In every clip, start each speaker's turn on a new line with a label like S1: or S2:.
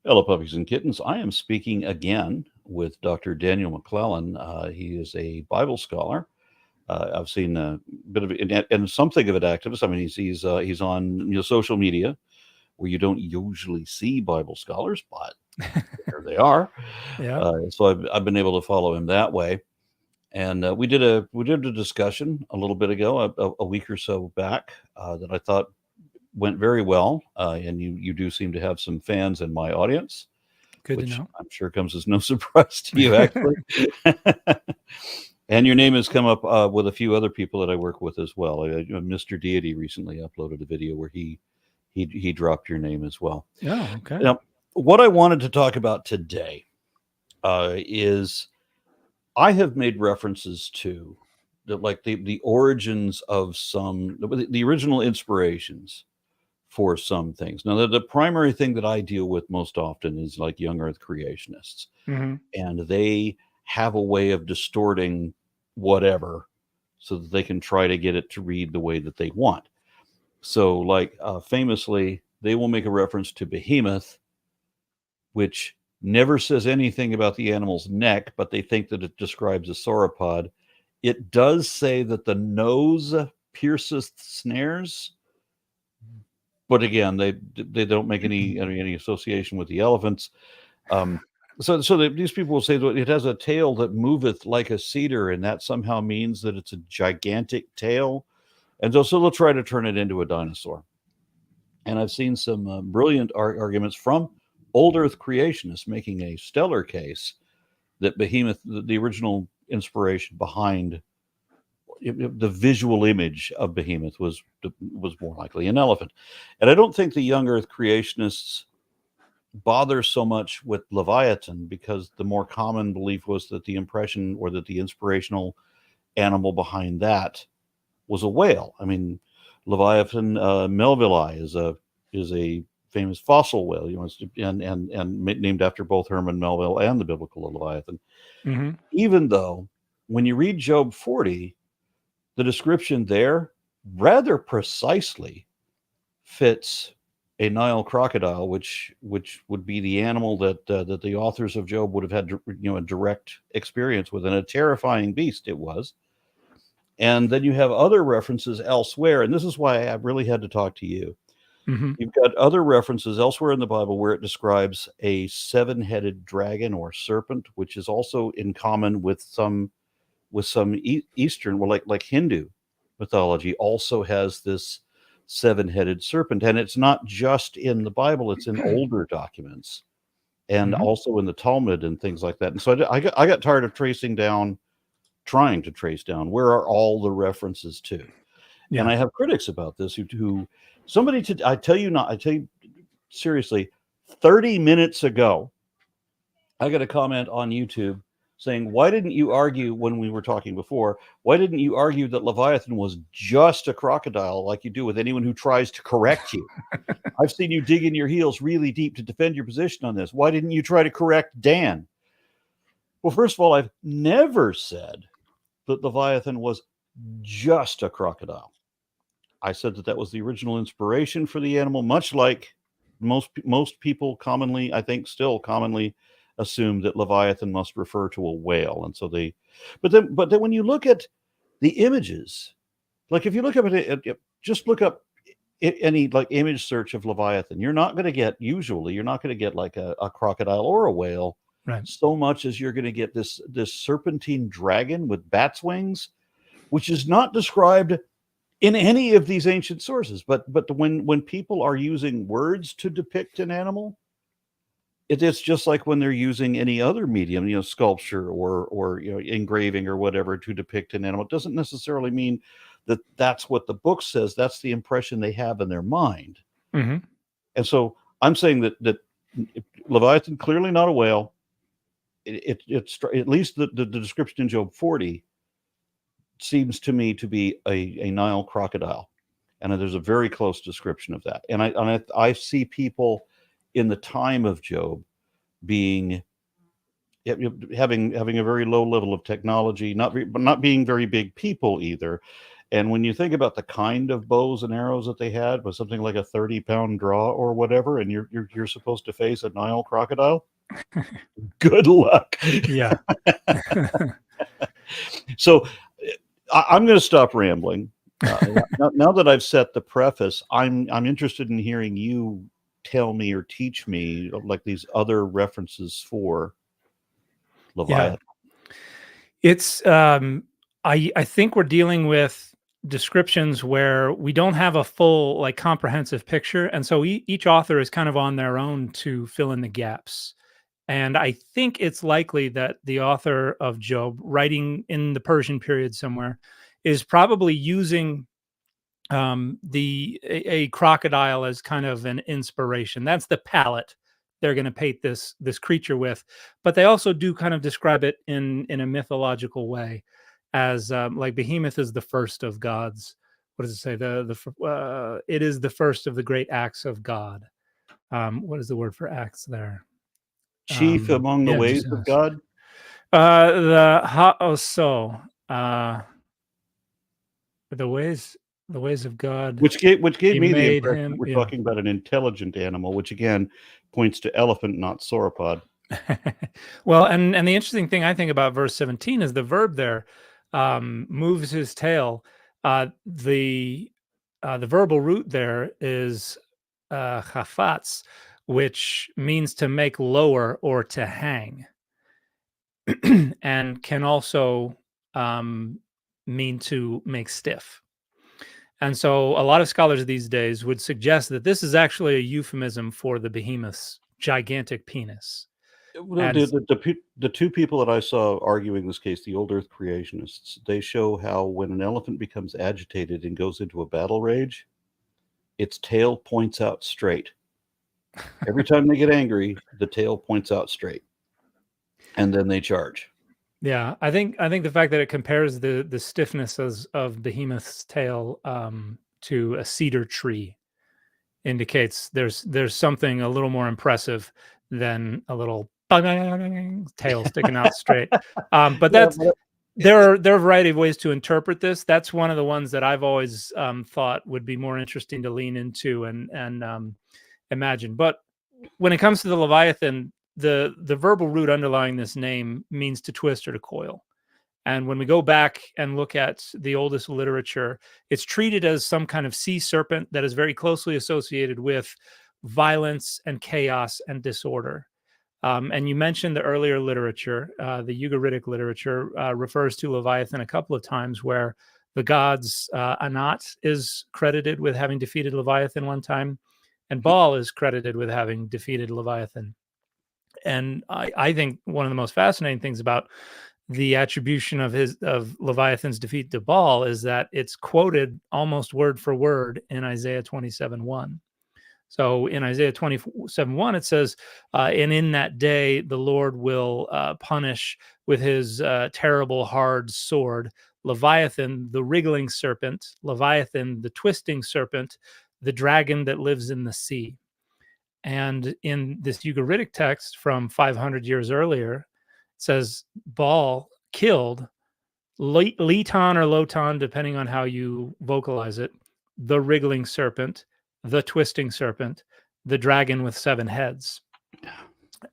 S1: Hello, puppies and kittens. I am speaking again with Dr. Daniel McClellan. He is a Bible scholar. I've seen a bit of it, and something of an activist. I mean, he's on social media where you don't usually see Bible scholars, but there they are.
S2: Yeah.
S1: So I've been able to follow him that way. And we did a discussion a little bit ago, a week or so back, that I thought went very well. And you do seem to have some fans in my audience,
S2: Good to
S1: which
S2: know.
S1: I'm sure comes as no surprise to you, actually. And your name has come up with a few other people that I work with as well. Mr. Deity recently uploaded a video where he dropped your name as well.
S2: Oh, okay.
S1: Now, what I wanted to talk about today is I have made references to the origins of the original inspirations for some things. Now, the primary thing that I deal with most often is like young Earth creationists,
S2: hmm
S1: and they have a way of distorting whatever so that they can try to get it to read the way that they want. So, famously, they will make a reference to Behemoth, which never says anything about the animal's neck, but they think that it describes a sauropod. It does say that the nose pierceth snares, but again, they don't make any association with the elephants. Um, these people will say that it has a tail that moveth like a cedar, and that somehow means that it's a gigantic tail, and so they'll try to turn it into a dinosaur. And I've seen some brilliant arguments from old Earth creationists making a stellar case that Behemoth, the original inspiration behind the visual image of Behemoth, was more likely an elephant. And I don't think the young Earth creationists bother so much with Leviathan, because the more common belief was that the impression, or that the inspirational animal behind that, was a whale. I mean, Leviathan melvillei is a famous fossil whale, and named after both Herman Melville and the biblical Leviathan.
S2: hmm
S1: Even though, when you read Job 40, the description there rather precisely fits a Nile crocodile, which would be the animal that the authors of Job would have had a direct experience with, and a terrifying beast it was. And then you have other references elsewhere, and this is why I really had to talk to you.
S2: hmm
S1: You've got other references elsewhere in the Bible where it describes a seven-headed dragon or serpent, which is also in common with some Eastern, well, like Hindu mythology, also has this seven-headed serpent, and it's not just in the Bible; it's in older documents, and
S2: hmm
S1: also in the Talmud and things like that. And so I got tired of trying to trace down where are all the references to. And
S2: Yeah.
S1: I have critics about this who I tell you seriously, 30 minutes ago, I got a comment on YouTube saying, why didn't you argue, when we were talking before, why didn't you argue that Leviathan was just a crocodile, like you do with anyone who tries to correct you? I've seen you dig in your heels really deep to defend your position on this. Why didn't you try to correct Dan? Well, first of all, I've never said that Leviathan was just a crocodile. I said that was the original inspiration for the animal, much like most people commonly, I think, still commonly assume that Leviathan must refer to a whale, and so they. But then when you look at the images, like if you look up just look up any like image search of Leviathan, you're not going to get like a crocodile or a whale
S2: Right.
S1: so much as you're going to get this serpentine dragon with bat's wings, which is not described in any of these ancient sources. But when people are using words to depict an animal, it's just like when they're using any other medium, sculpture or engraving or whatever to depict an animal. It doesn't necessarily mean that that's what the book says. That's the impression they have in their mind.
S2: hmm
S1: And so I'm saying that Leviathan, clearly not a whale. It's at least the description in Job 40 seems to me to be a Nile crocodile, and there's a very close description of that. And I see people in the time of Job being having a very low level of technology, not being very big people either, And when you think about the kind of bows and arrows that they had, was something like a 30-pound draw or whatever, and you're supposed to face a Nile crocodile. Good luck.
S2: Yeah.
S1: So I'm going to stop rambling. Now that I've set the preface, I'm interested in hearing you tell me or teach me like these other references for Leviathan.
S2: Yeah. It's I think we're dealing with descriptions where we don't have a full like comprehensive picture, and so each author is kind of on their own to fill in the gaps. And I think it's likely that the author of Job, writing in the Persian period somewhere, is probably using a crocodile as kind of an inspiration. That's the palette they're going to paint this creature with, but they also do kind of describe it in a mythological way, as like Behemoth is the first of gods. What does it say? It is the first of the great acts of God. What is the word for acts there?
S1: Chief among the
S2: Yeah,
S1: ways of God.
S2: the ha'oso, the ways of God.
S1: Which gave
S2: He
S1: me the
S2: made
S1: impression that
S2: him.
S1: we're
S2: Yeah.
S1: talking about an intelligent animal, which again points to elephant, not sauropod.
S2: Well, and the interesting thing I think about verse 17 is the verb there, moves his tail. The verbal root there is chafats, which means to make lower or to hang, and can also mean to make stiff. And so a lot of scholars these days would suggest that this is actually a euphemism for the behemoth's gigantic penis.
S1: Well,
S2: And
S1: the two people that I saw arguing this case, the old Earth creationists, they show how when an elephant becomes agitated and goes into a battle rage, its tail points out straight. Every time they get angry, the tail points out straight, and then they charge.
S2: yeah, I think the fact that it compares the stiffness of Behemoth's tail to a cedar tree indicates there's something a little more impressive than a little tail sticking out straight. But
S1: Yeah,
S2: that's
S1: but
S2: there are a variety of ways to interpret this. That's one of the ones that I've always thought would be more interesting to lean into and imagine. But when it comes to the Leviathan, the verbal root underlying this name means to twist or to coil. And when we go back and look at the oldest literature, it's treated as some kind of sea serpent that is very closely associated with violence and chaos and disorder. And you mentioned the earlier literature, the Ugaritic literature refers to Leviathan a couple of times, where the gods, Anat is credited with having defeated Leviathan one time, and Baal is credited with having defeated Leviathan. And I think one of the most fascinating things about the attribution of Leviathan's defeat to Baal is that it's quoted almost word for word in Isaiah 27:1. So in Isaiah 27:1, it says, and in that day, the Lord will punish with his terrible, hard sword Leviathan, the wriggling serpent, Leviathan, the twisting serpent, the dragon that lives in the sea. And in this Ugaritic text from 500 years earlier, it says Baal killed Leton or Loton, depending on how you vocalize it, the wriggling serpent, the twisting serpent, the dragon with 7 heads.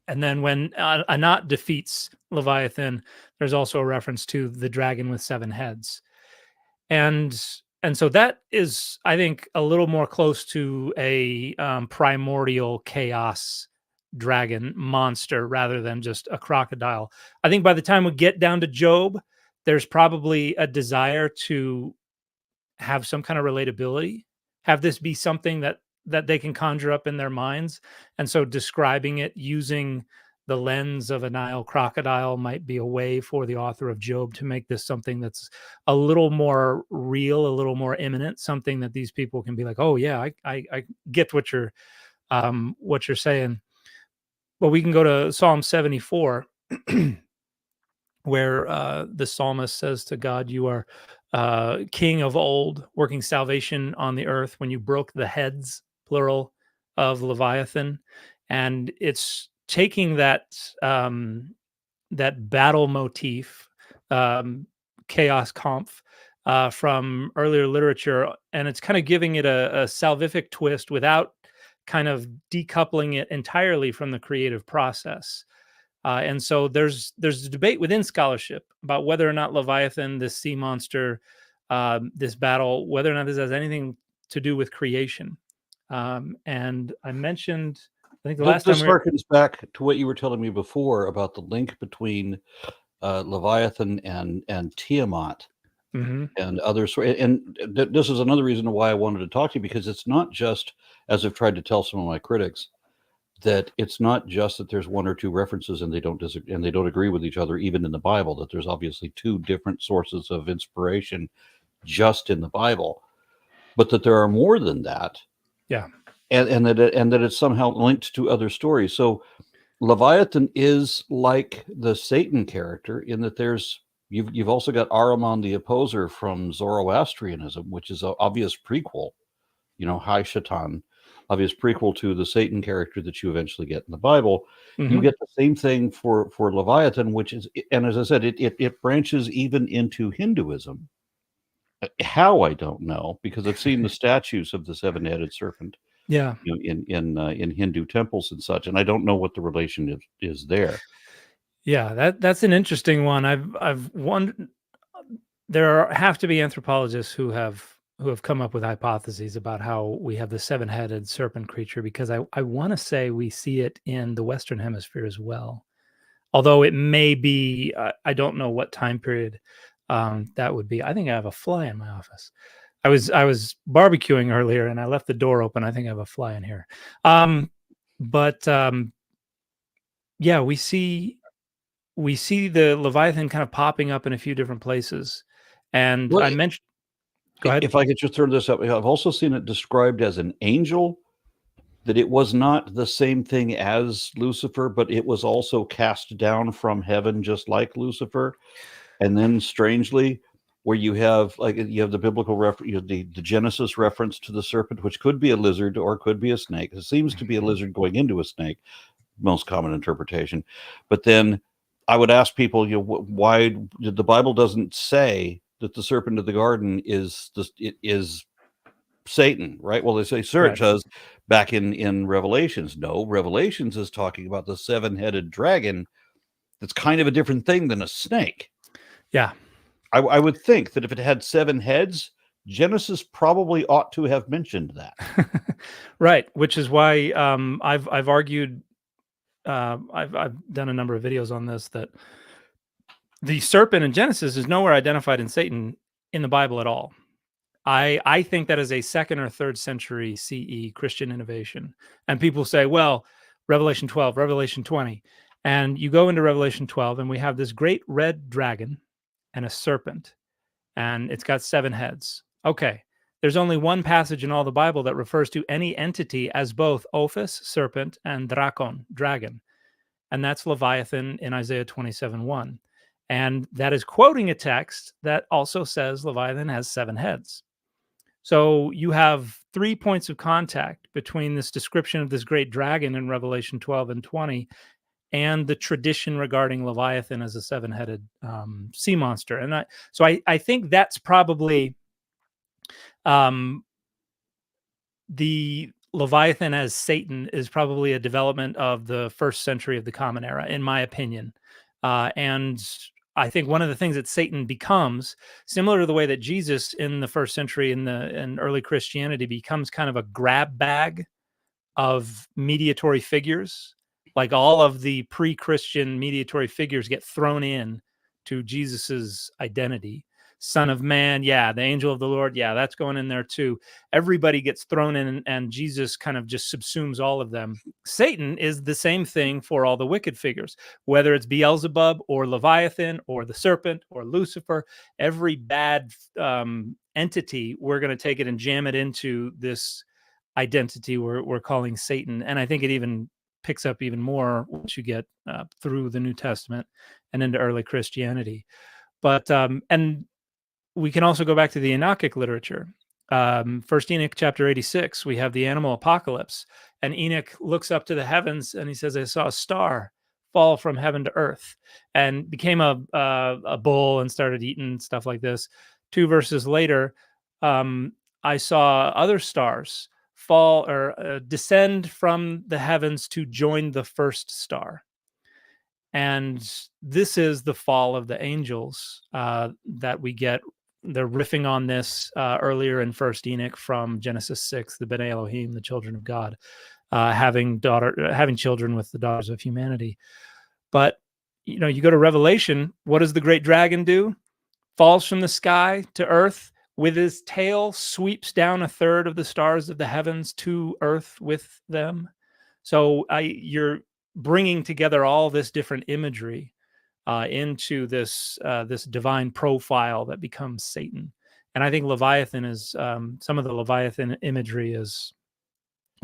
S2: And then when Anat defeats Leviathan, there's also a reference to the dragon with 7 heads. And so that is, I think, a little more close to a primordial chaos dragon monster rather than just a crocodile. I think by the time we get down to Job, there's probably a desire to have some kind of relatability, have this be something that they can conjure up in their minds. And so describing it using the lens of a Nile crocodile might be a way for the author of Job to make this something that's a little more real, a little more imminent, something that these people can be like, oh yeah, I get what you're saying. But we can go to Psalm 74, where the psalmist says to God, you are king of old, working salvation on the earth when you broke the heads, plural, of Leviathan. And it's taking that that battle motif, chaos kampf, from earlier literature, and it's kind of giving it a salvific twist without kind of decoupling it entirely from the creative process. And so there's a debate within scholarship about whether or not Leviathan, this sea monster, this battle, whether or not this has anything to do with creation. And I mentioned, I think the last time
S1: This harkens back to what you were telling me before about the link between Leviathan and Tiamat.
S2: Mm-hmm.
S1: And others. And this is another reason why I wanted to talk to you, because it's not just, as I've tried to tell some of my critics, that it's not just that there's one or two references and they don't disagree and they don't agree with each other, even in the Bible, that there's obviously two different sources of inspiration just in the Bible, but that there are more than that.
S2: Yeah.
S1: And that it's somehow linked to other stories. So Leviathan is like the Satan character in that you've also got Ahriman the Opposer from Zoroastrianism, which is an obvious prequel, High Shaitan, obvious prequel to the Satan character that you eventually get in the Bible. Mm-hmm. You get the same thing for Leviathan, which is, and as I said, it branches even into Hinduism. How, I don't know, because I've seen the statues of the seven-headed serpent.
S2: Yeah.
S1: In Hindu temples and such, and I don't know what the relation is there.
S2: Yeah, that's an interesting one. I've wondered. There have to be anthropologists who have come up with hypotheses about how we have the seven-headed serpent creature, because I want to say we see it in the Western Hemisphere as well. Although it may be, I don't know what time period that would be. I think I have a fly in my office. I was barbecuing earlier and I left the door open. I think I have a fly in here. Yeah, we see the Leviathan kind of popping up in a few different places. And I mentioned, go ahead.
S1: If I could just throw this up, I've also seen it described as an angel, that it was not the same thing as Lucifer, but it was also cast down from heaven just like Lucifer. And then strangely, where you have the biblical reference, the Genesis reference to the serpent, which could be a lizard or could be a snake. It seems to be a lizard going into a snake, most common interpretation. But then I would ask people, why did the Bible doesn't say that the serpent of the garden is Satan, right? Well, they say search us back in Revelations. No, Revelations is talking about the seven-headed dragon. That's kind of a different thing than a snake.
S2: Yeah.
S1: I would think that if it had seven heads, Genesis probably ought to have mentioned that.
S2: Right, which is why I've argued, I've done a number of videos on this, that the serpent in Genesis is nowhere identified in Satan in the Bible at all. I think that is a 2nd or 3rd century CE Christian innovation. And people say, well, Revelation 12, Revelation 20. And you go into Revelation 12 and we have this great red dragon and a serpent, and it's got 7 heads. Okay, there's only one passage in all the Bible that refers to any entity as both Ophis, serpent, and Drakon, dragon. And that's Leviathan in Isaiah 27:1. And that is quoting a text that also says Leviathan has 7 heads. So you have 3 points of contact between this description of this great dragon in Revelation 12 and 20 and the tradition regarding Leviathan as a 7-headed sea monster. And I think that's probably the Leviathan as Satan is probably a development of the 1st century of the Common Era, in my opinion. And I think one of the things that Satan becomes, similar to the way that Jesus in the 1st century in early Christianity becomes kind of a grab bag of mediatory figures. Like all of the pre-Christian mediatory figures get thrown in to Jesus's identity. Son of Man, yeah, the angel of the Lord, yeah, that's going in there too. Everybody gets thrown in, and Jesus kind of just subsumes all of them. Satan is the same thing for all the wicked figures, whether it's Beelzebub or Leviathan or the serpent or Lucifer. Every bad entity, we're going to take it and jam it into this identity we're calling Satan. And I think it even picks up even more once you get through the New Testament and into early Christianity. But and we can also go back to the Enochic literature. First Enoch chapter 86, we have the animal apocalypse, and Enoch looks up to the heavens and he says, I saw a star fall from heaven to earth, and became a bull and started eating stuff like this. 2 verses later, I saw other stars fall or descend from the heavens to join the first star. And this is the fall of the angels that we get. They're riffing on this earlier in First Enoch from Genesis 6, the B'nai Elohim, the children of God, having children with the daughters of humanity. But you go to Revelation. What does the great dragon do? Falls from the sky to earth, with his tail sweeps down a third of the stars of the heavens to earth with them. So you're bringing together all this different imagery into this divine profile that becomes Satan. And I think Leviathan is some of the Leviathan imagery is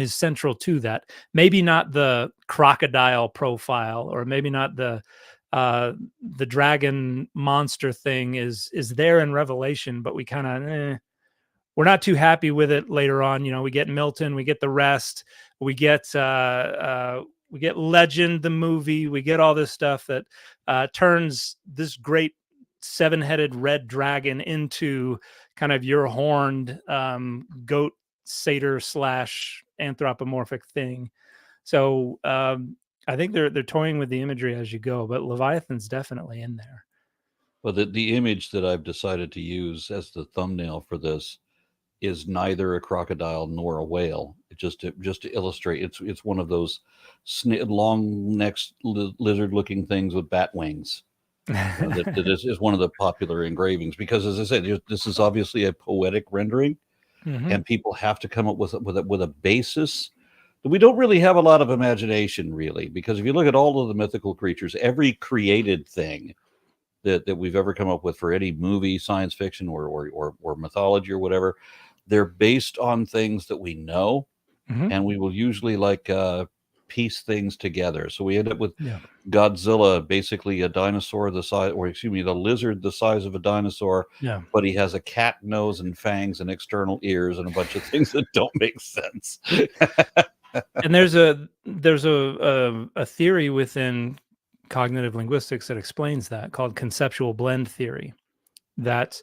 S2: central to that. Maybe not the crocodile profile, or maybe not the dragon monster thing is there in Revelation, but we kind of we're not too happy with it later on. We get Milton, we get the rest, we get Legend, the movie, we get all this stuff that turns this great 7-headed red dragon into kind of your horned goat satyr / anthropomorphic thing. So I think they're toying with the imagery as you go, but Leviathan's definitely in there.
S1: Well, the image that I've decided to use as the thumbnail for this is neither a crocodile nor a whale. Just to illustrate, it's one of those long necked lizard-looking things with bat wings. That is one of the popular engravings, because, as I said, this is obviously a poetic rendering, and people have to come up with a basis. We don't really have a lot of imagination, really, because if you look at all of the mythical creatures, every created thing that we've ever come up with for any movie, science fiction, or mythology or whatever, they're based on things that we know, and we will usually piece things together. So we end up with Godzilla, basically a dinosaur the size, the lizard the size of a dinosaur, but he has a cat nose and fangs and external ears and a bunch of things that don't make sense.
S2: And there's a theory within cognitive linguistics that explains that, called conceptual blend theory. That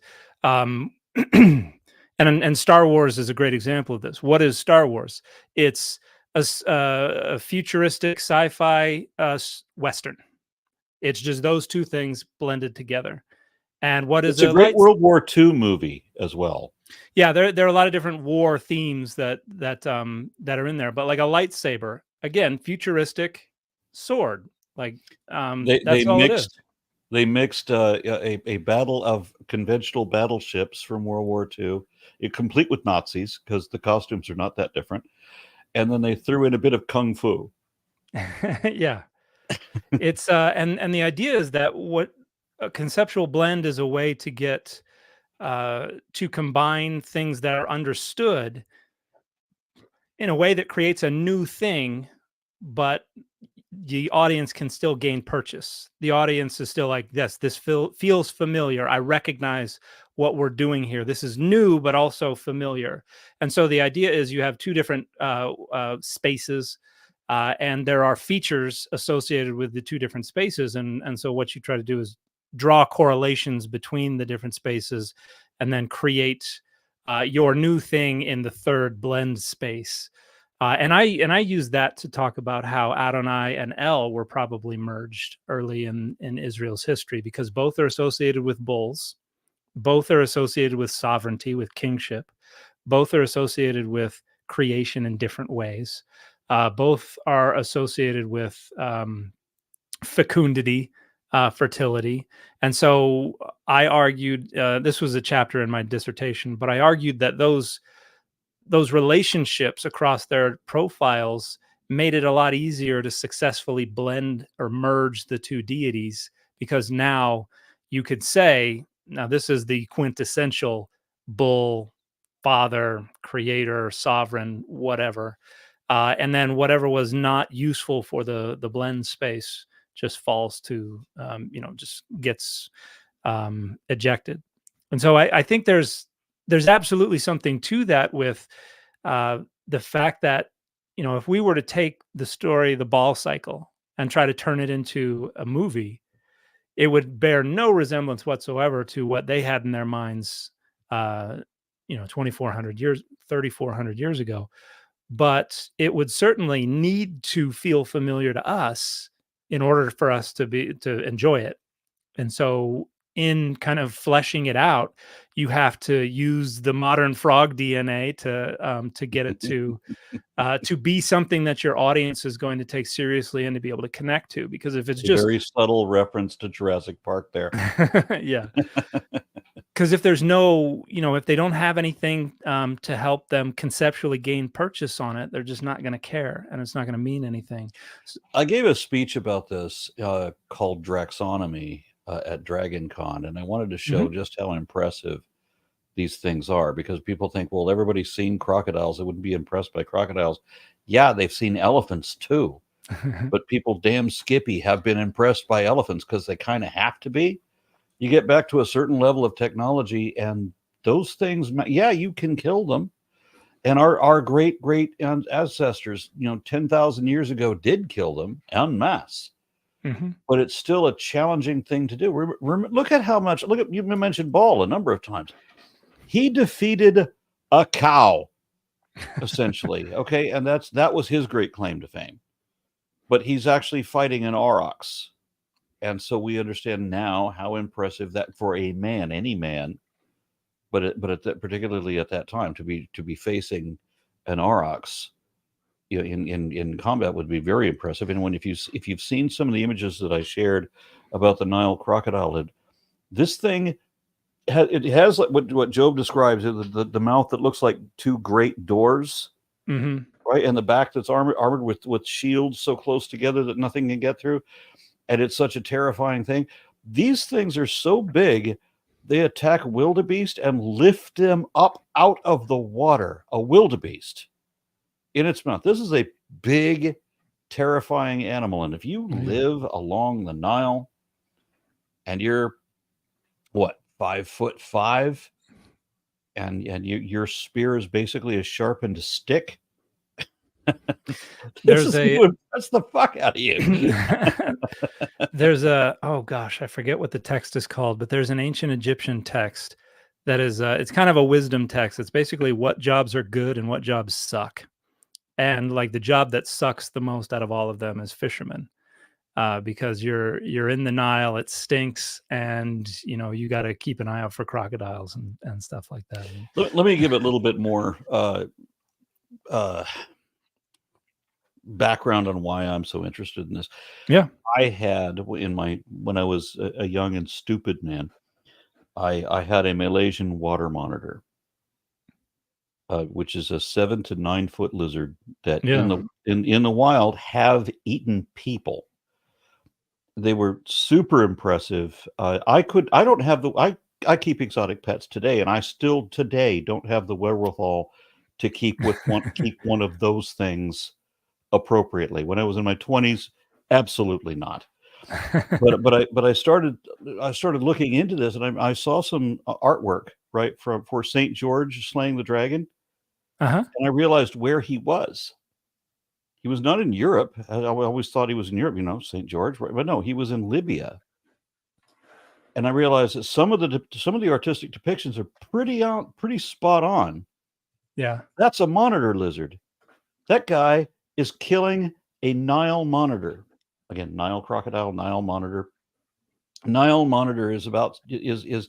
S2: and Star Wars is a great example of this. What is Star Wars? It's a futuristic sci-fi Western. It's just those two things blended together. And what is
S1: it's a great World War II movie as well.
S2: Yeah, there are a lot of different war themes that are in there, but like a lightsaber, again, futuristic sword. Like that's all it is.
S1: They mixed a battle of conventional battleships from World War II, complete with Nazis, because the costumes are not that different, and then they threw in a bit of kung fu.
S2: Yeah, it's and the idea is that what a conceptual blend is a way to get to combine things that are understood in a way that creates a new thing, but the audience can still gain purchase. The audience is still like, yes, this feels familiar. I recognize what we're doing here. This is new, but also familiar. And so the idea is you have two different spaces, and there are features associated with the two different spaces. And so what you try to do is draw correlations between the different spaces, and then create your new thing in the third blend space. And I use that to talk about how Adonai and El were probably merged early in Israel's history, because both are associated with bulls, both are associated with sovereignty, with kingship, both are associated with creation in different ways, both are associated with fecundity, fertility. And so I argued, this was a chapter in my dissertation, but I argued that those relationships across their profiles made it a lot easier to successfully blend or merge the two deities, because now you could say, now this is the quintessential bull, father, creator, sovereign, whatever. And then whatever was not useful for the blend space just falls to, just gets ejected. And so I think there's absolutely something to that, with the fact that, if we were to take the story, the Ball Cycle, and try to turn it into a movie, it would bear no resemblance whatsoever to what they had in their minds, 2,400 years, 3,400 years ago. But it would certainly need to feel familiar to us in order for us to enjoy it. And so in kind of fleshing it out, you have to use the modern frog DNA to get it to be something that your audience is going to take seriously and to be able to connect to. Because if it's
S1: A
S2: just
S1: very subtle reference to Jurassic Park there.
S2: yeah, because if there's no, if they don't have anything to help them conceptually gain purchase on it, they're just not going to care, and it's not going to mean anything.
S1: I gave a speech about this called Taxonomy at Dragon Con, and I wanted to show just how impressive these things are, because people think, well, everybody's seen crocodiles, they wouldn't be impressed by crocodiles. Yeah, they've seen elephants too. But people damn skippy have been impressed by elephants because they kind of have to be. You get back to a certain level of technology, and those things, yeah, you can kill them. And our great ancestors, 10,000 years ago, did kill them en masse. But it's still a challenging thing to do. Look at how much. Look at, you mentioned Ball a number of times. He defeated a cow, essentially. Okay, and that was his great claim to fame. But he's actually fighting an aurochs. And so we understand now how impressive that for a man, any man, particularly at that time, to be facing an aurochs, in combat would be very impressive. And if you've seen some of the images that I shared about the Nile crocodile, this thing has like what Job describes, the mouth that looks like two great doors, right, and the back that's armored with shields so close together that nothing can get through. And it's such a terrifying thing. These things are so big, they attack wildebeest and lift them up out of the water. A wildebeest in its mouth. This is a big, terrifying animal. And if you live along the Nile and you're, 5'5", and your spear is basically a sharpened stick, that's the fuck out of you.
S2: There's oh gosh, I forget what the text is called, but there's an ancient Egyptian text that is it's kind of a wisdom text. It's basically what jobs are good and what jobs suck. And like the job that sucks the most out of all of them is fishermen. Because you're in the Nile, it stinks, and you got to keep an eye out for crocodiles and stuff like that.
S1: Let me give it a little bit more background on why I'm so interested in this.
S2: Yeah,
S1: I had when I was a young and stupid man, I had a Malaysian water monitor, which is a 7 to 9 foot lizard that in the wild have eaten people. They were super impressive. I keep exotic pets today, and I still today don't have the wherewithal to keep one of those things appropriately. When I was in my 20s, absolutely not. But I started looking into this, and I saw some artwork, right, for St. George slaying the dragon, and I realized where he was. He was not in Europe. I always thought he was in Europe, St. George, right? But no, he was in Libya. And I realized that some of the artistic depictions are pretty spot on.
S2: Yeah,
S1: that's a monitor lizard. That guy is killing a Nile monitor. Again, Nile crocodile, Nile monitor. Nile monitor is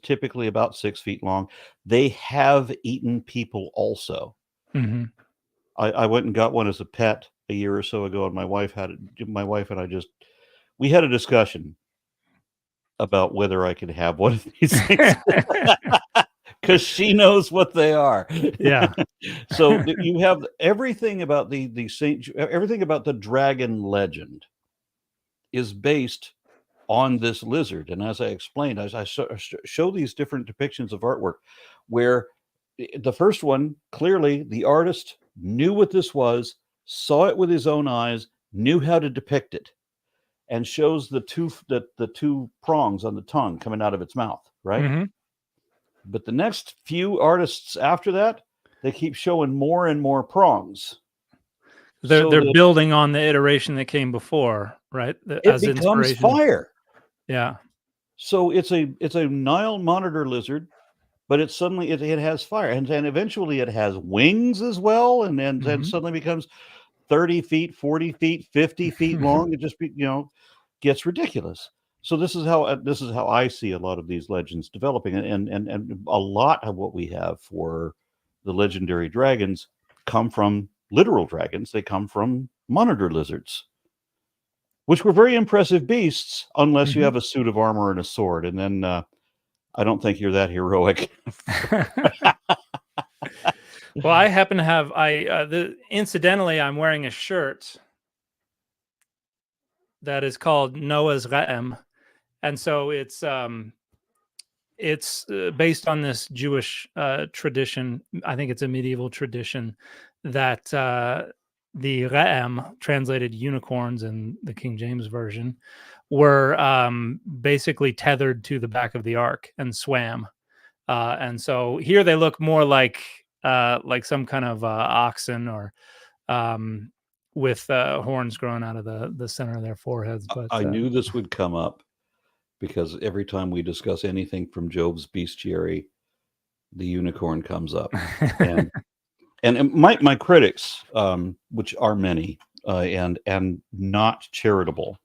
S1: typically about 6 feet long. They have eaten people also. I went and got one as a pet a year or so ago, and my wife and I we had a discussion about whether I could have one of these things because she knows what they are.
S2: Yeah.
S1: So you have everything about everything about the dragon legend is based on this lizard. And as I explained, as I show these different depictions of artwork, where the first one, clearly the artist knew what this was, saw it with his own eyes, knew how to depict it, and shows the two prongs on the tongue coming out of its mouth, right? But the next few artists after that, they keep showing more and more prongs.
S2: They're building on the iteration that came before, right?
S1: It becomes fire.
S2: Yeah.
S1: So it's a Nile monitor lizard, but it suddenly it has fire, and eventually it has wings as well, and then suddenly becomes 30 feet, 40 feet, 50 feet long. It just gets ridiculous. So this is how I see a lot of these legends developing, and a lot of what we have for the legendary dragons come from literal dragons. They come from monitor lizards, which were very impressive beasts, unless you have a suit of armor and a sword, and then I don't think you're that heroic.
S2: Well, I happen to have incidentally, I'm wearing a shirt that is called Noah's Re'em, and so it's based on this Jewish tradition. I think it's a medieval tradition that the Re'em, translated unicorns in the King James version, were basically tethered to the back of the ark and swam. And so here they look more like some kind of oxen, or with horns growing out of the center of their foreheads. But
S1: I knew this would come up, because every time we discuss anything from Job's bestiary, the unicorn comes up. And my critics, which are many, and not charitable,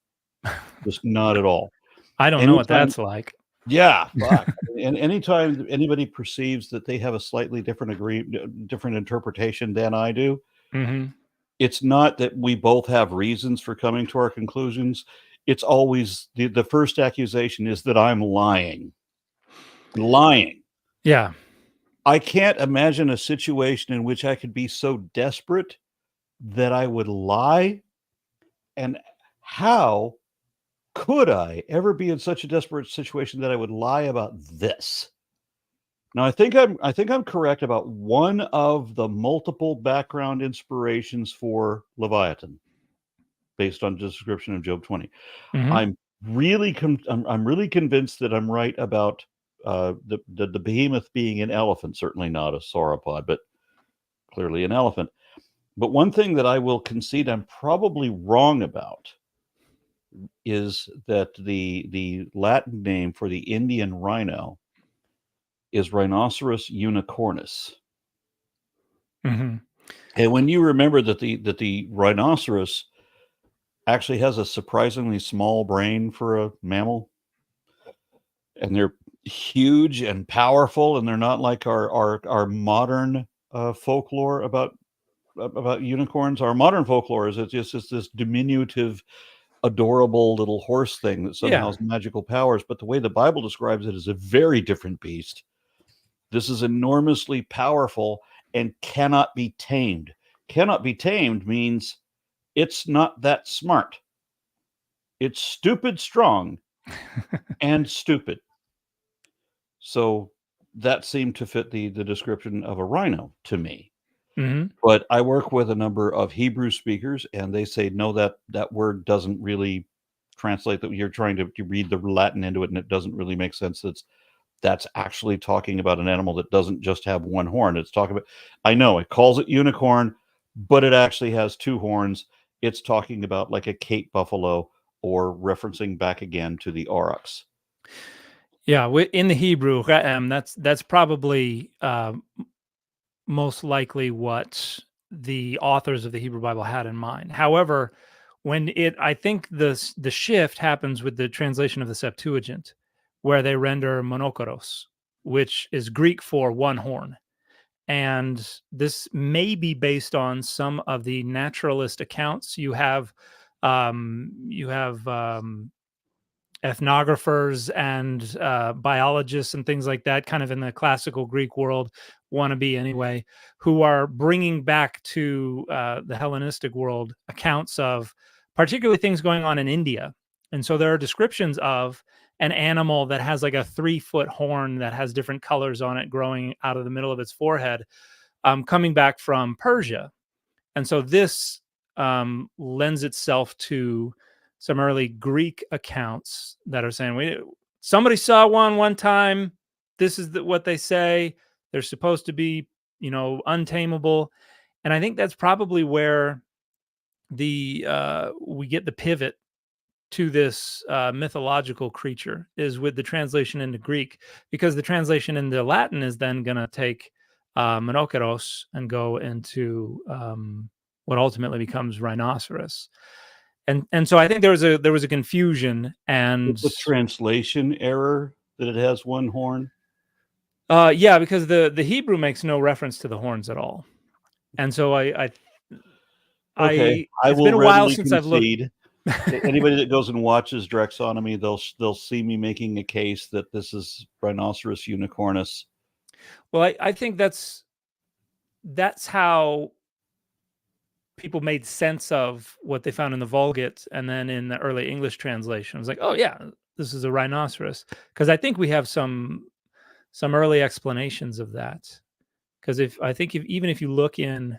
S1: just not at all.
S2: I don't know what that's like.
S1: Yeah, fuck. And anytime anybody perceives that they have a slightly different interpretation than I do, it's not that we both have reasons for coming to our conclusions. It's always the first accusation is that I'm lying.
S2: Yeah.
S1: I can't imagine a situation in which I could be so desperate that I would lie. And how could I ever be in such a desperate situation that I would lie about this? Now, I think I'm correct about one of the multiple background inspirations for Leviathan, based on the description of Job 20. I'm really convinced that I'm right about the behemoth being an elephant, certainly not a sauropod, but clearly an elephant. But one thing that I will concede I'm probably wrong about is that the Latin name for the Indian rhino is Rhinoceros unicornis. And when you remember that the rhinoceros actually has a surprisingly small brain for a mammal, and they're huge and powerful, and they're not like our modern folklore about unicorns. Our modern folklore is it's just this diminutive, adorable little horse thing that somehow has magical powers. But the way the Bible describes it is a very different beast. This is enormously powerful and cannot be tamed. Cannot be tamed means it's not that smart. It's stupid strong and stupid. So that seemed to fit the description of a rhino to me. But I work with a number of Hebrew speakers, and they say, no, that word doesn't really translate. That you're trying to read the Latin into it, and it doesn't really make sense. That's actually talking about an animal that doesn't just have one horn. It's talking about, I know it calls it unicorn, but it actually has two horns. It's talking about like a Cape buffalo, or referencing back again to the aurochs.
S2: Yeah, in the Hebrew, that's probably most likely what the authors of the Hebrew Bible had in mind. However, I think the shift happens with the translation of the Septuagint, where they render monokoros, which is Greek for one horn. And this may be based on some of the naturalist accounts. You have ethnographers and biologists and things like that, kind of in the classical Greek world, wannabe anyway, who are bringing back to the Hellenistic world accounts of particularly things going on in India. And so there are descriptions of an animal that has like a 3-foot horn that has different colors on it growing out of the middle of its forehead, coming back from Persia. And so this lends itself to some early Greek accounts that are saying, somebody saw one time. This is what they say. They're supposed to be, untamable. And I think that's probably where we get the pivot to this mythological creature is with the translation into Greek, because the translation into Latin is then going to take rhinoceros and go into what ultimately becomes rhinoceros. And so I think there was a confusion, and
S1: the translation error that it has one horn.
S2: Yeah, because the Hebrew makes no reference to the horns at all, and so
S1: Okay, I
S2: it's
S1: will
S2: been a while
S1: readily
S2: since I've looked.
S1: concede. Anybody that goes and watches Taxonomy, they'll see me making a case that this is Rhinoceros unicornus.
S2: Well, I think that's how people made sense of what they found in the Vulgate, and then in the early English translation, it was like, oh yeah, this is a rhinoceros, because I think we have some early explanations of that. Because even if you look in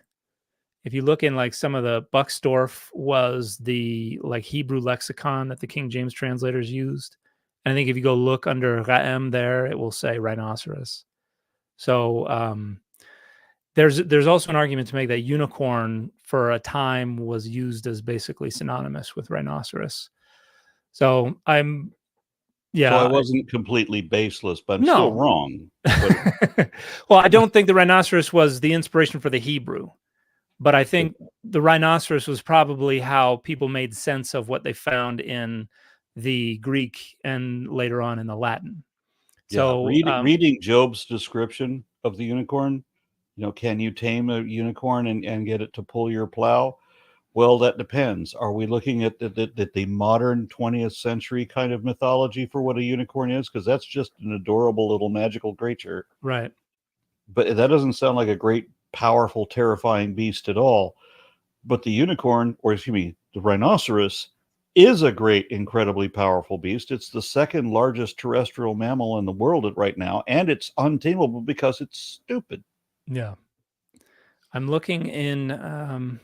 S2: like some of the Buxtorf was the like Hebrew lexicon that the King James translators used. And I think if you go look under Ra'em there, it will say rhinoceros. So there's also an argument to make that unicorn for a time was used as basically synonymous with rhinoceros. So
S1: So I wasn't completely baseless, but I'm still wrong. But...
S2: Well, I don't think the rhinoceros was the inspiration for the Hebrew. But I think the rhinoceros was probably how people made sense of what they found in the Greek and later on in the Latin. So
S1: reading Job's description of the unicorn, can you tame a unicorn and get it to pull your plow? Well, that depends. Are we looking at the modern 20th century kind of mythology for what a unicorn is? Because that's just an adorable little magical creature.
S2: Right.
S1: But that doesn't sound like a great, powerful, terrifying beast at all. But the unicorn, or excuse me, the rhinoceros, is a great, incredibly powerful beast. It's the second largest terrestrial mammal in the world right now, and it's untamable because it's stupid.
S2: Yeah. I'm looking in a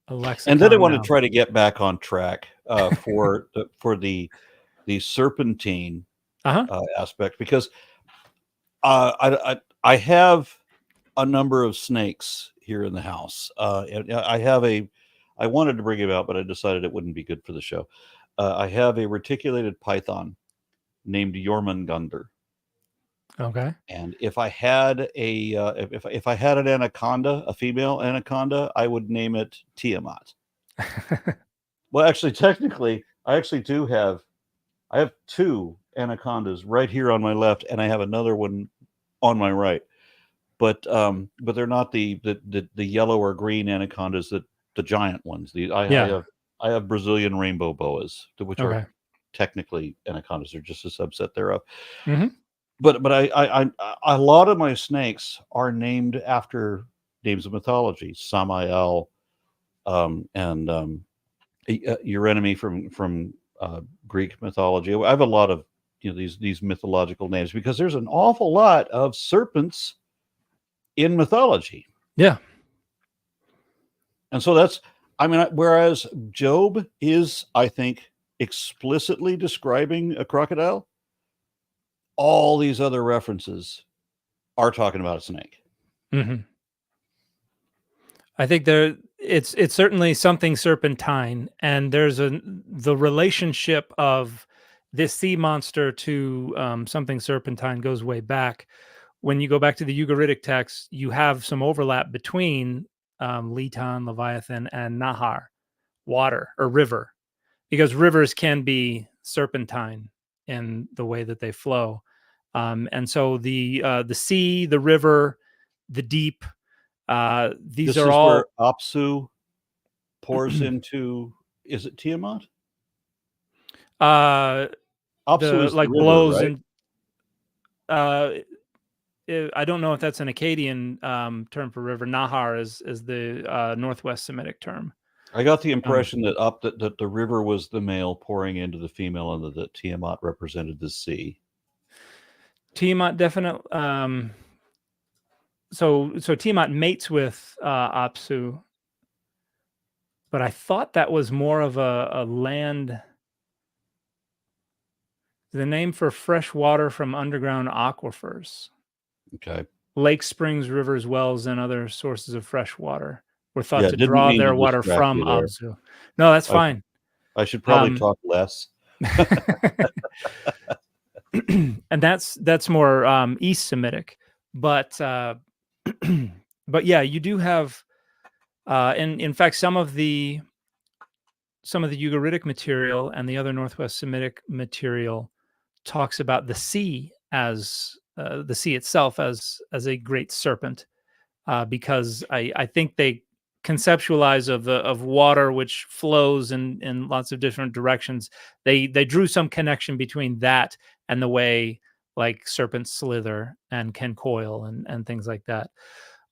S2: lexicon.
S1: And then I want to try to get back on track for the serpentine aspect, because I have a number of snakes here in the house. I wanted to bring it out, but I decided it wouldn't be good for the show. I have a reticulated python named Jormungandr.
S2: Okay.
S1: And if I had if I had an anaconda, a female anaconda, I would name it Tiamat. Well, actually, technically, I have two anacondas right here on my left, and I have another one on my right. But they're not the yellow or green anacondas, that the giant ones. I have Brazilian rainbow boas, which are technically anacondas. They're just a subset thereof.
S2: Mm-hmm.
S1: But I a lot of my snakes are named after names of mythology. Samael, and your enemy from Greek mythology. I have a lot of these mythological names because there's an awful lot of serpents in mythology.
S2: Yeah.
S1: And so whereas Job is, I think, explicitly describing a crocodile, all these other references are talking about a snake.
S2: Mm-hmm. I think it's certainly something serpentine, and there's the relationship of this sea monster to something serpentine goes way back. When you go back to the Ugaritic text, you have some overlap between Leton, Leviathan, and Nahar, water or river, because rivers can be serpentine in the way that they flow. And so the sea, the river, the deep, these are all
S1: where Apsu pours into. Is it Tiamat?
S2: Apsu is like the river, blows, right? I don't know if that's an Akkadian term for river. Nahar is the Northwest Semitic term.
S1: I got the impression that the river was the male pouring into the female, and that Tiamat represented the sea.
S2: Tiamat definitely. So Tiamat mates with Apsu, but I thought that was more of a land. The name for fresh water from underground aquifers.
S1: Okay.
S2: Lakes, springs, rivers, wells, and other sources of fresh water were thought to draw their water from Apsu. No, that's fine.
S1: I should probably talk less.
S2: And that's more East Semitic, but but yeah, you do have, and in fact, some of the Ugaritic material and the other Northwest Semitic material talks about the sea as the sea itself as a great serpent, because I think they conceptualize of water which flows in lots of different directions. They drew some connection between that and the way like serpents slither and can coil and things like that.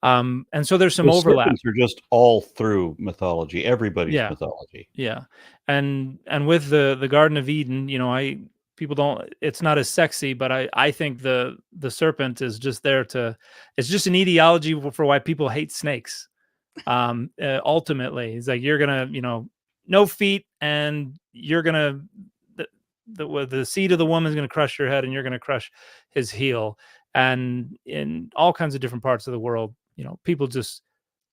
S2: And so there's some
S1: The
S2: overlap.
S1: serpents are just all through mythology, everybody's
S2: Yeah.
S1: mythology.
S2: Yeah. And with the Garden of Eden, people don't, it's not as sexy, but I think the serpent is just there to, it's just an etiology for why people hate snakes. Ultimately, it's like you're gonna, no feet, and you're gonna, the seed of the woman is gonna crush your head, and you're gonna crush his heel. And in all kinds of different parts of the world, people just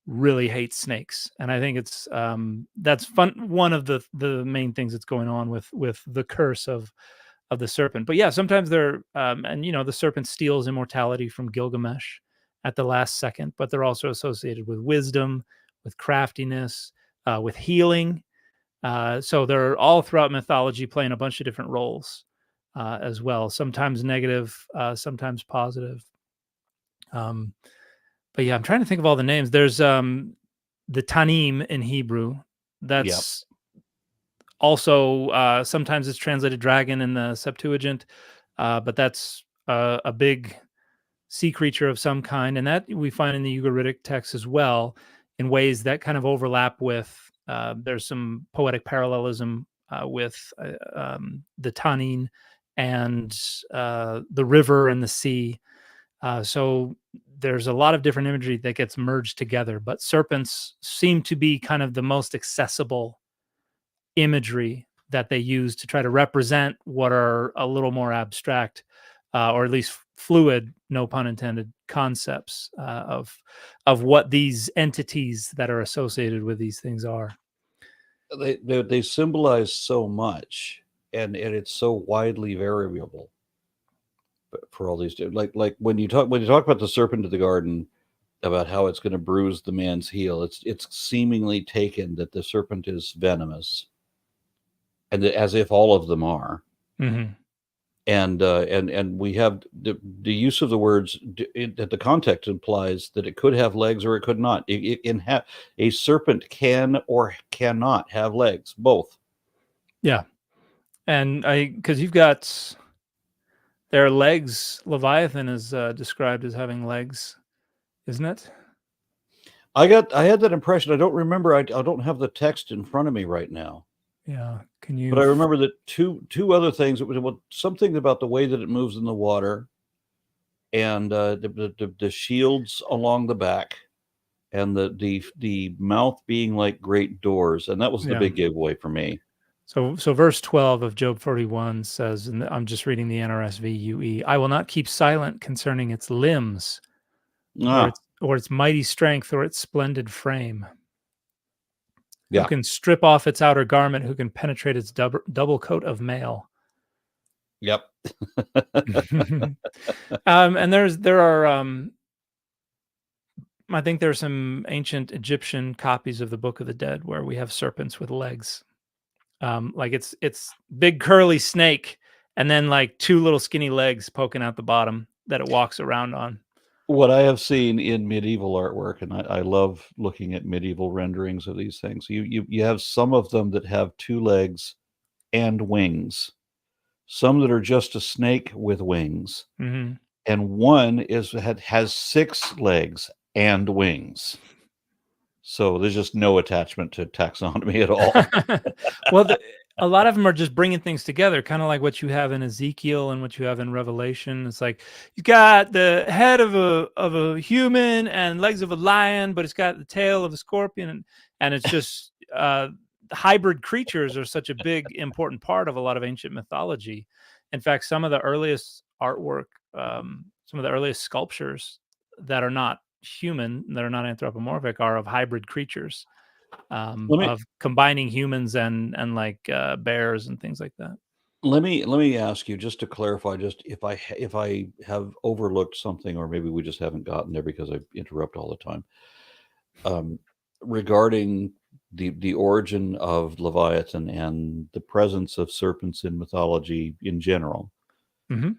S2: really hate snakes, and I think it's that's fun. One of the main things that's going on with the curse of the serpent. But yeah, sometimes they're and the serpent steals immortality from Gilgamesh at the last second, but they're also associated with wisdom, with craftiness, with healing. So they're all throughout mythology playing a bunch of different roles as well. Sometimes negative, sometimes positive. But yeah, I'm trying to think of all the names. There's the Tanim in Hebrew.
S1: Yep.
S2: That's also sometimes it's translated dragon in the Septuagint, but that's a big sea creature of some kind, and that we find in the Ugaritic text as well in ways that kind of overlap with. There's some poetic parallelism with the Tanin and the river and the sea. So there's a lot of different imagery that gets merged together, but serpents seem to be kind of the most accessible imagery that they use to try to represent what are a little more abstract, or at least fluid, no pun intended, concepts of what these entities that are associated with these things are.
S1: They symbolize so much, and it's so widely variable for all these. Like when you talk about the serpent of the garden, about how it's going to bruise the man's heel. It's seemingly taken that the serpent is venomous, and as if all of them are.
S2: Mm-hmm.
S1: And we have the use of the words that the context implies that it could have legs or it could not. A serpent can or cannot have legs, both.
S2: Yeah, and because you've got their legs. Leviathan is described as having legs, isn't it?
S1: I had that impression. I don't remember. I don't have the text in front of me right now.
S2: Yeah. Can you?
S1: But I remember that two other things. It was something about the way that it moves in the water, and the shields along the back, and the mouth being like great doors, and that was the big giveaway for me.
S2: So verse 12 of Job 41 says, and I'm just reading the NRSV UE, I will not keep silent concerning its limbs, or its mighty strength, or its splendid frame.
S1: Yeah.
S2: Who can strip off its outer garment? Who can penetrate its double coat of mail?
S1: Yep.
S2: And there are I think there are some ancient Egyptian copies of the Book of the Dead where we have serpents with legs. Like it's big curly snake, and then like two little skinny legs poking out the bottom that it walks around on.
S1: What I have seen in medieval artwork, and I love looking at medieval renderings of these things. You have some of them that have two legs and wings, some that are just a snake with wings,
S2: Mm-hmm.
S1: and one has 6 legs and wings. So there's just no attachment to taxonomy at all.
S2: Well, a lot of them are just bringing things together, kind of like what you have in Ezekiel and what you have in Revelation. It's like you got the head of a human and legs of a lion, but it's got the tail of a scorpion, and it's just hybrid creatures are such a big important part of a lot of ancient mythology. In fact, some of the earliest artwork, some of the earliest sculptures that are not human, that are not anthropomorphic, are of hybrid creatures.
S1: Let me
S2: of combining humans and like bears and things like that.
S1: let me ask you, just to clarify, just if I have overlooked something, or maybe we just haven't gotten there because I interrupt all the time. Regarding the origin of Leviathan and the presence of serpents in mythology in general.
S2: Mm-hmm.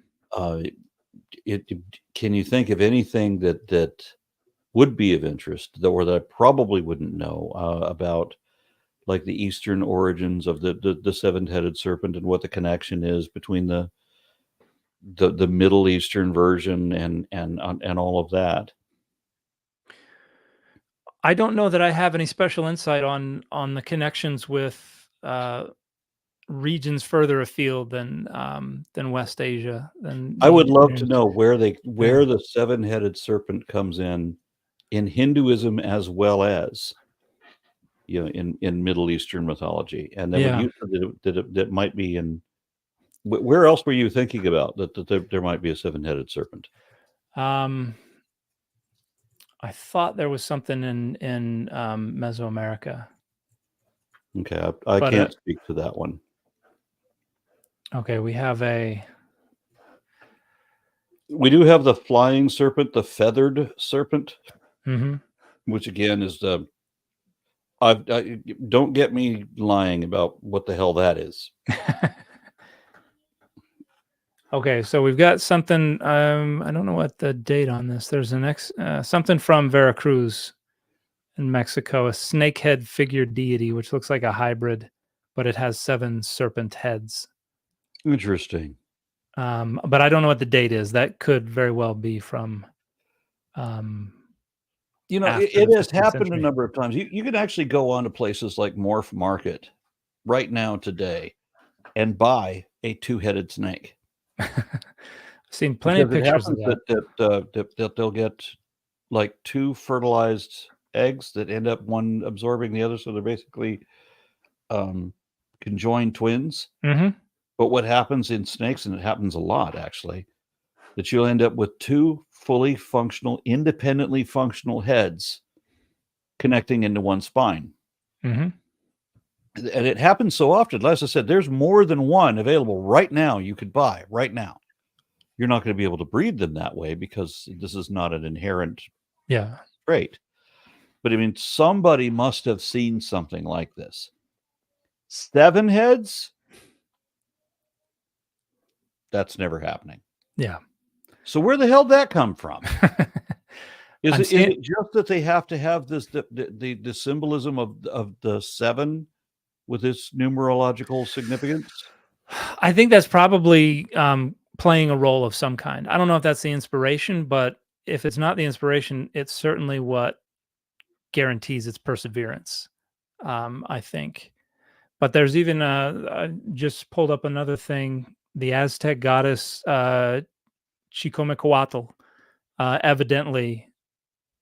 S1: Can you think of anything that would be of interest, or that I probably wouldn't know about, like the Eastern origins of the seven-headed serpent, and what the connection is between the Middle Eastern version and all of that?
S2: I don't know that I have any special insight on the connections with regions further afield than West Asia, than
S1: I
S2: the
S1: would
S2: ancient
S1: love to
S2: Near
S1: know where
S2: Yeah.
S1: the seven-headed serpent comes in Hinduism, as well as in Middle Eastern mythology, and then would
S2: Yeah.
S1: you that might be in where else were you thinking about that there might be a seven-headed serpent?
S2: I thought there was something in Mesoamerica,
S1: Okay, I
S2: but
S1: can't speak to that one.
S2: okay, we have
S1: We do have the flying serpent, the feathered serpent,
S2: mm-hmm.
S1: which again is the don't get me lying about what the hell that is.
S2: Okay, so we've got something. I don't know what the date on this. There's an something from Veracruz in Mexico, a snakehead figure deity, which looks like a hybrid, but it has 7 serpent heads.
S1: Interesting.
S2: But I don't know what the date is. That could very well be from after
S1: It
S2: the
S1: has
S2: 15th
S1: happened a
S2: century.
S1: number of times. You can actually go on to places like Morph Market right now today and buy a two-headed snake.
S2: I've seen plenty of
S1: Because it
S2: pictures of
S1: happens
S2: that.
S1: that they'll get like 2 fertilized eggs that end up one absorbing the other, so they're basically conjoined twins.
S2: Mm-hmm.
S1: But what happens in snakes, and it happens a lot actually, that you'll end up with 2 fully functional, independently functional heads connecting into one spine.
S2: Mm-hmm.
S1: And it happens so often. As I said, there's more than one available right now you could buy right now. You're not going to be able to breed them that way because this is not an inherent
S2: Yeah.
S1: trait. But I mean, somebody must have seen something like this. 7 heads? That's never happening.
S2: Yeah.
S1: So where the hell did that come from? Is
S2: I'm
S1: it
S2: seeing,
S1: just that they have to have this the symbolism of the 7 with its numerological significance?
S2: I think that's probably playing a role of some kind. I don't know if that's the inspiration, but if it's not the inspiration, it's certainly what guarantees its perseverance. I think. But there's even I just pulled up another thing. The Aztec goddess Chicomecoatl evidently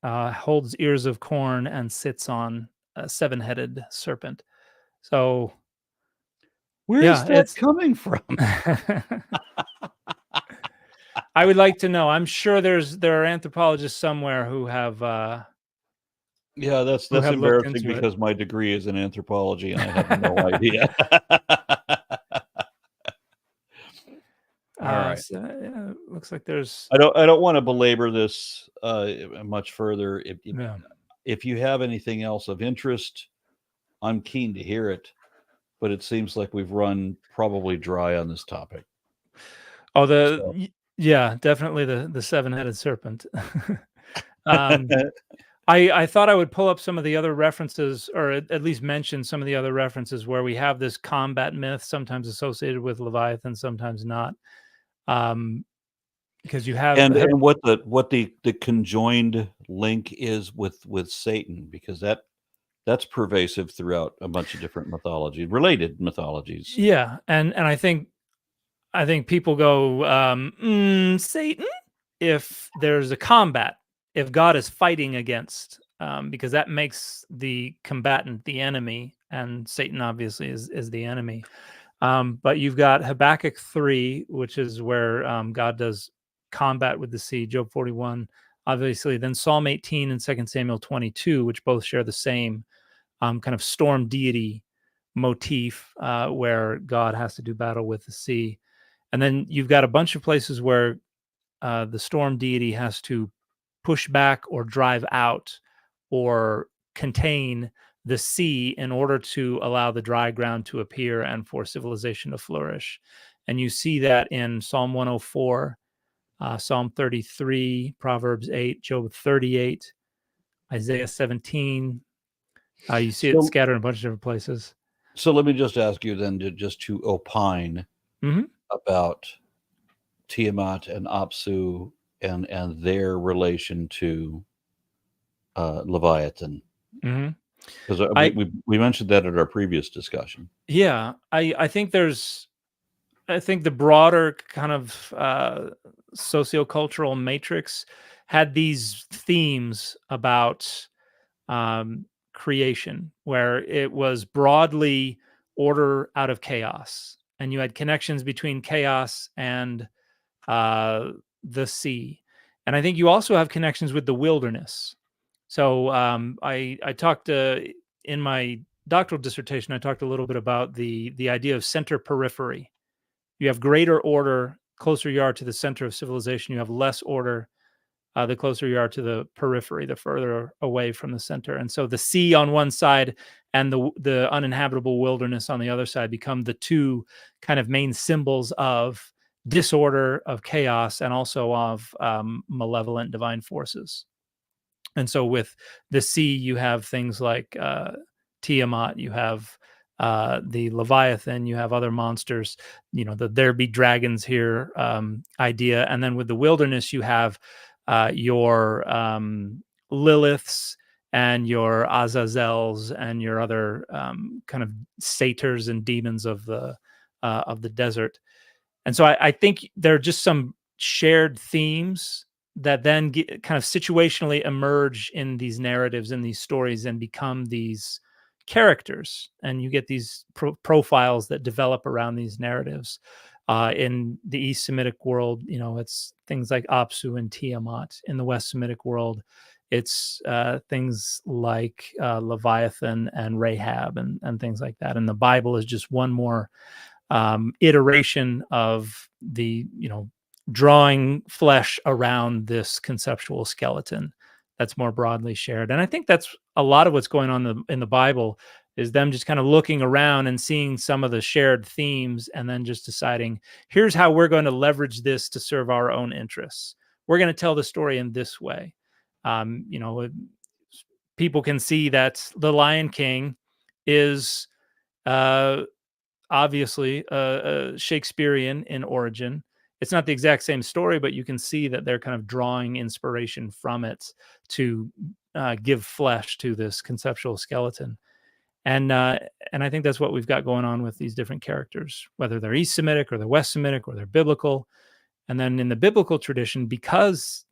S2: holds ears of corn and sits on a 7-headed serpent. So
S1: Where is
S2: yeah,
S1: that
S2: it's.
S1: coming from?
S2: I would like to know. I'm sure there are anthropologists somewhere who have
S1: Yeah, that's
S2: looked
S1: embarrassing
S2: into it.
S1: because my degree is in anthropology and I have no idea. All right.
S2: So, yeah, looks like there's.
S1: I don't want to belabor this much further.
S2: Yeah.
S1: If you have anything else of interest, I'm keen to hear it. But it seems like we've run probably dry on this topic.
S2: Oh,
S1: So.
S2: yeah, definitely the 7-headed serpent. I thought I would pull up some of the other references, or at least mention some of the other references where we have this combat myth, sometimes associated with Leviathan, sometimes not. Because you have
S1: And what the conjoined link is with Satan, because that's pervasive throughout a bunch of different related mythologies.
S2: yeah, and I think people go Satan if there's a combat, if God is fighting against, because that makes the combatant the enemy, and Satan obviously is the enemy. But you've got Habakkuk 3, which is where God does combat with the sea, Job 41, obviously, then Psalm 18 and 2 Samuel 22, which both share the same kind of storm deity motif, where God has to do battle with the sea. And then you've got a bunch of places where the storm deity has to push back or drive out or contain the sea in order to allow the dry ground to appear and for civilization to flourish. And you see that in Psalm 104, Psalm 33, Proverbs 8, Job 38, Isaiah 17. You see it
S1: So,
S2: scattered in a bunch of different places.
S1: so let me just ask you then to opine
S2: Mm-hmm.
S1: about Tiamat and Apsu and their relation to Leviathan,
S2: Mm-hmm.
S1: because we mentioned that at our previous discussion.
S2: Yeah, I think the broader kind of sociocultural matrix had these themes about creation, where it was broadly order out of chaos, and you had connections between chaos and the sea. And I think you also have connections with the wilderness. So I talked in my doctoral dissertation, I talked a little bit about the idea of center periphery. You have greater order closer you are to the center of civilization. You have less order the closer you are to the periphery, the further away from the center. And so the sea on one side and the uninhabitable wilderness on the other side become the two kind of main symbols of disorder, of chaos, and also of malevolent divine forces. And so with the sea, you have things like Tiamat, you have the Leviathan, you have other monsters, the there be dragons here idea. And then with the wilderness, you have your Liliths and your Azazels and your other kind of satyrs and demons of the desert. And so I think there are just some shared themes that then kind of situationally emerge in these narratives, in these stories, and become these characters. And you get these profiles that develop around these narratives. In the East Semitic world, it's things like Apsu and Tiamat. In the West Semitic world, it's things like Leviathan and Rahab and things like that. And the Bible is just one more iteration of the drawing flesh around this conceptual skeleton that's more broadly shared. And I think that's a lot of what's going on in the Bible, is them just kind of looking around and seeing some of the shared themes and then just deciding, here's how we're going to leverage this to serve our own interests. We're going to tell the story in this way. People can see that the Lion King is obviously Shakespearean in origin. It's not the exact same story, but you can see that they're kind of drawing inspiration from it to give flesh to this conceptual skeleton. And I think that's what we've got going on with these different characters, whether they're East Semitic or they're West Semitic or they're biblical. And then in the biblical tradition, because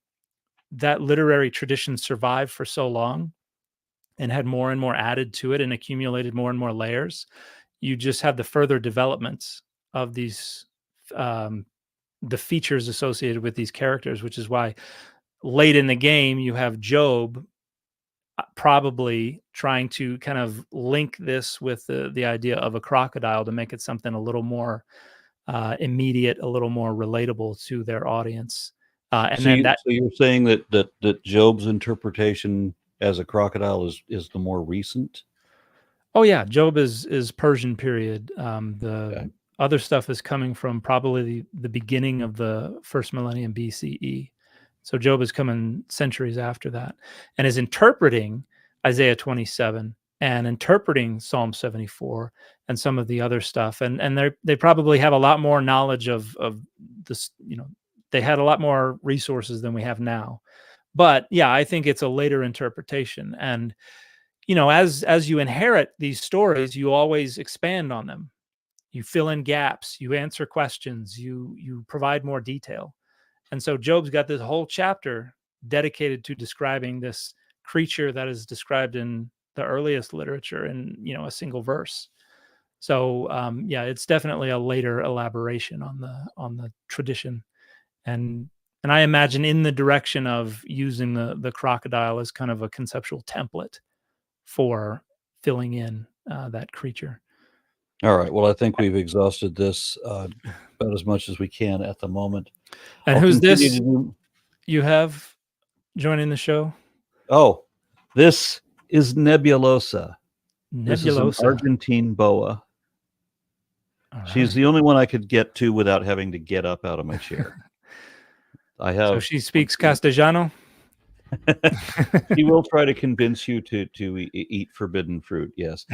S2: that literary tradition survived for so long and had more and more added to it and accumulated more and more layers, you just have the further developments of these the features associated with these characters, which is why late in the game you have Job probably trying to kind of link this with the idea of a crocodile to make it something a little more immediate, a little more relatable to their audience. And
S1: So,
S2: then that
S1: so you're saying that Job's interpretation as a crocodile is the more recent?
S2: Oh yeah, Job is Persian period. The
S1: Okay.
S2: other stuff is coming from probably the beginning of the first millennium BCE. So Job is coming centuries after that, and is interpreting Isaiah 27 and interpreting Psalm 74 and some of the other stuff. And they probably have a lot more knowledge of this. They had a lot more resources than we have now. But yeah, I think it's a later interpretation. And as you inherit these stories, you always expand on them. You fill in gaps, you answer questions, you provide more detail. And so Job's got this whole chapter dedicated to describing this creature that is described in the earliest literature in a single verse. So yeah, it's definitely a later elaboration on the tradition. And I imagine in the direction of using the crocodile as kind of a conceptual template for filling in that creature.
S1: All right. Well, I think we've exhausted this about as much as we can at the moment.
S2: And
S1: I'll
S2: who's
S1: continue
S2: this
S1: to do-
S2: you have joining the show?
S1: Oh, this is Nebulosa. This is an
S2: Nebulosa.
S1: Argentine boa.
S2: All
S1: She's
S2: right.
S1: the only one I could get to without having to get up out of my chair. I have.
S2: So she speaks Castellano.
S1: He will try to convince you to eat forbidden fruit. Yes,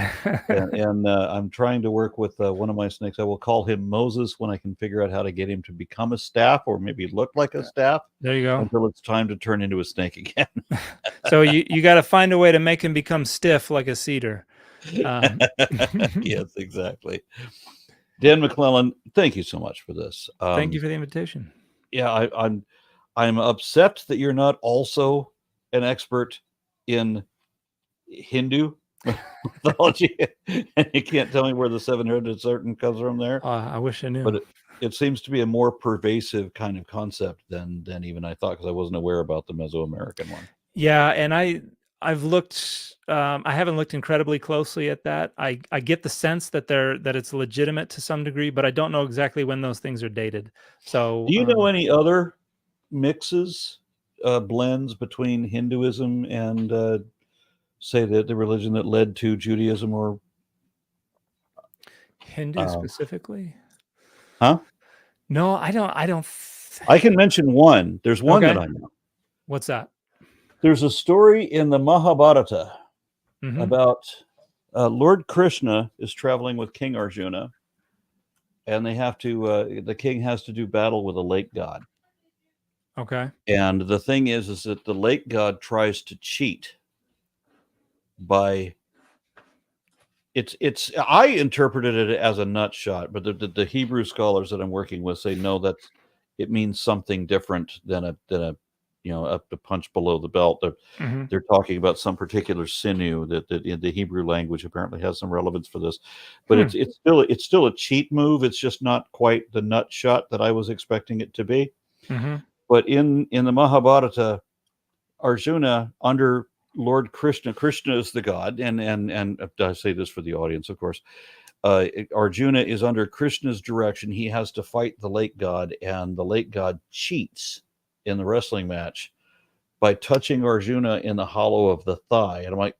S1: and I'm trying to work with one of my snakes. I will call him Moses when I can figure out how to get him to become a staff or maybe look like a staff.
S2: There you go.
S1: Until it's time to turn into a snake again.
S2: So you got to find a way to make him become stiff like a cedar.
S1: Yes, exactly. Dan McClellan, thank you so much for this.
S2: Thank you for the invitation.
S1: Yeah, I'm upset that you're not also an expert in Hindu mythology, and you can't tell me where the 700 certain comes from there.
S2: I wish I knew.
S1: But it seems to be a more pervasive kind of concept than even I thought, because I wasn't aware about the Mesoamerican one.
S2: Yeah, and I've looked. I haven't looked incredibly closely at that. I get the sense that it's legitimate to some degree, but I don't know exactly when those things are dated. So,
S1: do you know any other mixes, blends between Hinduism and say that the religion that led to Judaism or
S2: Hindu specifically?
S1: Huh?
S2: No, I don't.
S1: I can mention one. There's one that I know.
S2: What's that?
S1: There's a story in the Mahabharata about Lord Krishna is traveling with King Arjuna, and they have to. The king has to do battle with a lake god.
S2: Okay.
S1: And the thing is that the lake god tries to cheat by. It's. I interpreted it as a nut shot, but the Hebrew scholars that I'm working with say no, that it means something different than a a punch below the belt. They're talking about some particular sinew that in the Hebrew language apparently has some relevance for this, but it's still a cheat move. It's just not quite the nut shot that I was expecting it to be. But in the Mahabharata, Arjuna under Lord Krishna is the god, and I say this for the audience, of course. Arjuna is under Krishna's direction. He has to fight the lake god, and the lake god cheats in the wrestling match by touching Arjuna in the hollow of the thigh. And I'm like,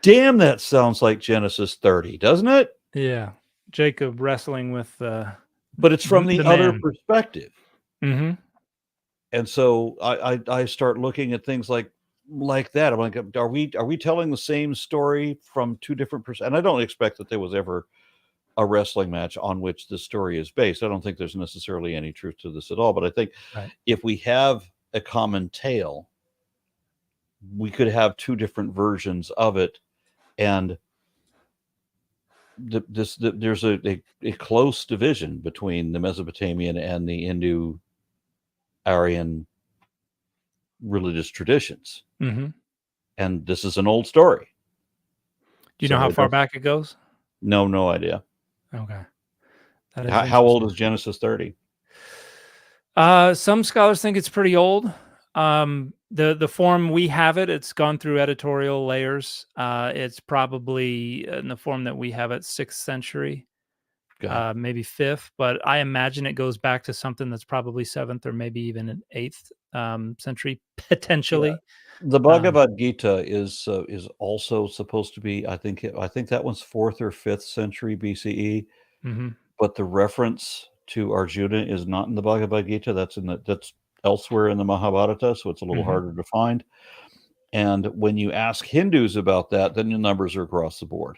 S1: damn, that sounds like Genesis 30, doesn't it?
S2: Yeah. Jacob wrestling with
S1: but it's from the other perspective.
S2: And
S1: so I start looking at things like that. I'm like, are we telling the same story from two different perspectives? And I don't expect that there was ever a wrestling match on which the story is based. I don't think there's necessarily any truth to this at all. But I think if we have a common tale, we could have two different versions of it. And there's a close division between the Mesopotamian and the Indo-Aryan religious traditions. And this is an old story.
S2: Do you know how far back it goes?
S1: No idea.
S2: Okay.
S1: How old is Genesis 30?
S2: Some scholars think it's pretty old. The form we have it's gone through editorial layers. It's probably in the form that we have it 6th century, maybe 5th, but I imagine it goes back to something that's probably 7th or maybe even an 8th century potentially.
S1: Yeah. The Bhagavad Gita is also supposed to be, I think that one's 4th or 5th century BCE. But the reference to Arjuna is not in the Bhagavad Gita. That's elsewhere in the Mahabharata, so it's a little harder to find. And when you ask Hindus about that, then the numbers are across the board.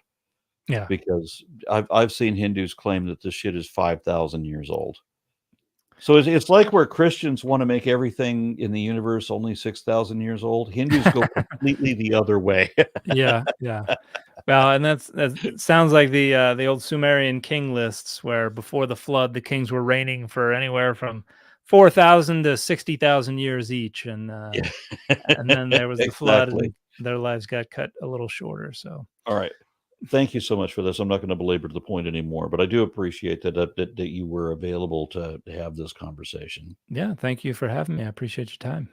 S1: Yeah, because I've seen Hindus claim that this shit is 5,000 years old. So it's like where Christians want to make everything in the universe only 6,000 years old. Hindus go completely the other way.
S2: Yeah. Well, and that sounds like the old Sumerian king lists, where before the flood, the kings were reigning for anywhere from 4,000 to 60,000 years each, and then there was the flood, and their lives got cut a little shorter. So,
S1: all right. Thank you so much for this. I'm not going to belabor the point anymore, but I do appreciate that you were available to have this conversation.
S2: Yeah, thank you for having me. I appreciate your time.